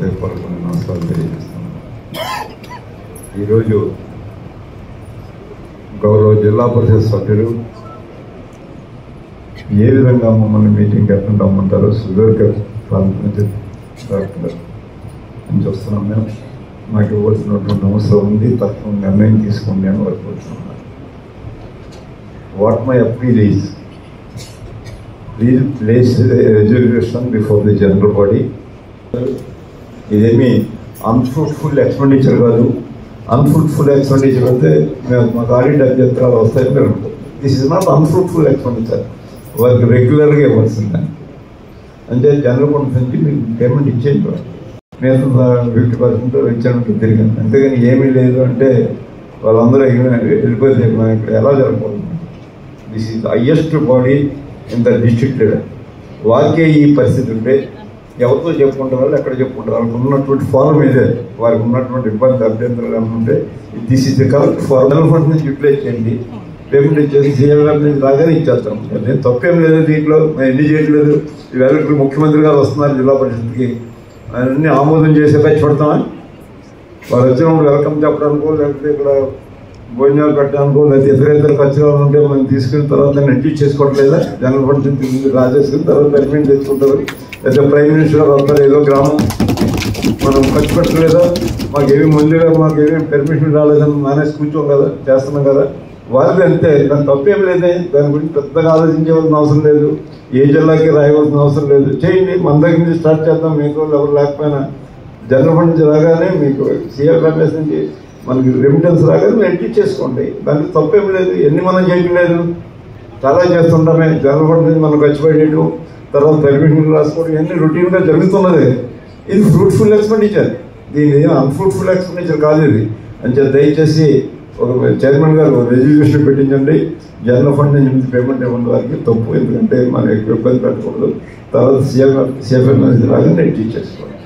హృదయపూర్వక నమస్కారాలు తెలియజేస్తున్నాను. ఈరోజు గౌరవ జిల్లా పరిషత్ సభ్యులు ఏ విధంగా మమ్మల్ని మీటింగ్కి అటెండ్ అమ్మంటారో సుదీర్ఘ ప్రాంతం నుంచి వస్తున్నాం. మేము మాకు ఇవ్వాల్సినటువంటి అవసరం ఉంది, తక్కువ నిర్ణయం తీసుకోండి అని వరకు వచ్చినాం. What my appeal is, please place resolution before the general body. ఇదేమి అన్ఫ్రూట్ఫుల్ ఎక్స్పెండిచర్ కాదు. అన్ఫ్రూట్ఫుల్ ఎక్స్పెండిచర్ అయితే మాకు ఆడిట్ అభ్యంతరాలు వస్తాయి. మీరు this is not unfruitful expenditure, వారికి రెగ్యులర్గా ఇవ్వాల్సిందే. అంటే జనరల్ ఫండ్ నుంచి మీకు పేమెంట్ ఇచ్చేది మేము 50% ఇచ్చాను తిరిగాను. అంతేగాని ఏమీ లేదు అంటే వాళ్ళందరూ వెళ్ళిపోతే మనం ఇక్కడ ఎలా జరగబోతుంది? This is highest body in the district level. వారికే ఈ పరిస్థితి ఉంటే ఎవరితో చెప్పుకుంటారు, ఎక్కడ చెప్పుకుంటారు? వాళ్ళకి ఉన్నటువంటి ఫారం ఇదే, వారికి ఉన్నటువంటి ఇబ్బంది అభ్యంతరాలు ఏమైనా ఉంటే this is the correct form. General fund నుంచి యూటిలైజ్ చేయండి, పేమెంట్ ఇచ్చేసి సీఎం గారి నుంచి రాగానే ఇచ్చేస్తాం. నేను తప్పేం లేదు దీంట్లో, మేము ఎన్ని చేయట్లేదు. ఈవేళ ముఖ్యమంత్రి గారు వస్తున్నారు జిల్లా పరిషత్కి, అన్నీ ఆమోదం చేసే ఖర్చు పెడతామా? వాళ్ళు వచ్చినప్పుడు వెల్కమ్ చెప్పడానికో, లేకపోతే ఇక్కడ భోజనాలు పెట్టడానికో, లేకపోతే ఇతర ఖర్చులు ఉంటే మనం తీసుకున్న తర్వాత నెట్టి చేసుకోవట్లేదా? జనరల్ ఫండ్ నుంచి రాజేసుకుని తర్వాత పెర్మిట్ తెచ్చుకుంటారు. లేకపోతే ప్రైమ్ మినిస్టర్ గారు వస్తారు, ఏదో గ్రామం మనం ఖర్చు పెట్టలేదా? మాకేమీ ముందుగా మాకేమీ పెర్మిషన్ రాలేదని మానేసి కూర్చోం కదా, చేస్తున్నాం కదా. వాళ్ళది అంతే, దాని తప్పేం లేదే. దాని గురించి పెద్దగా ఆలోచించవలసిన అవసరం లేదు, ఏ జిల్లాకి రాయవలసిన అవసరం లేదు. చేయండి, మన దగ్గర నుంచి స్టార్ట్ చేద్దాం. మీకు ఎవరు లేకపోయినా జనరల్ ఫండ్ నుంచి రాగానే మీకు సీఎం రమేష్ నుంచి మనకి రెమిటెన్స్ రాగానే మీరు ఎంట్రీ చేసుకోండి. దానికి తప్పేం లేదు. ఎన్ని మనం చేయటం లేదు, చాలా చేస్తుంటామే. జనరల్ ఫండ్ నుంచి మనం ఖర్చు పెట్టేయడం, తర్వాత పెర్మిషన్ రాసుకోవడం, ఇవన్నీ రొటీన్గా జరుగుతున్నది. ఇది ఫ్రూట్ఫుల్ ఎక్స్పెండిచర్, దీని అన్ఫ్రూట్ఫుల్ ఎక్స్పెండిచర్ కాదు ఇది. అంటే దయచేసి ఒక చైర్మన్ గారు రెజల్యూషన్ పెట్టించండి, జనరల్ ఫండ్ నుంచి పేమెంట్ ఇవ్వండి వారికి. తప్పు, ఎందుకంటే మనం ఎక్కువ ఇబ్బంది పెట్టకూడదు. తర్వాత సీఎం రాగానే ఎంట్రీ చేసుకోండి.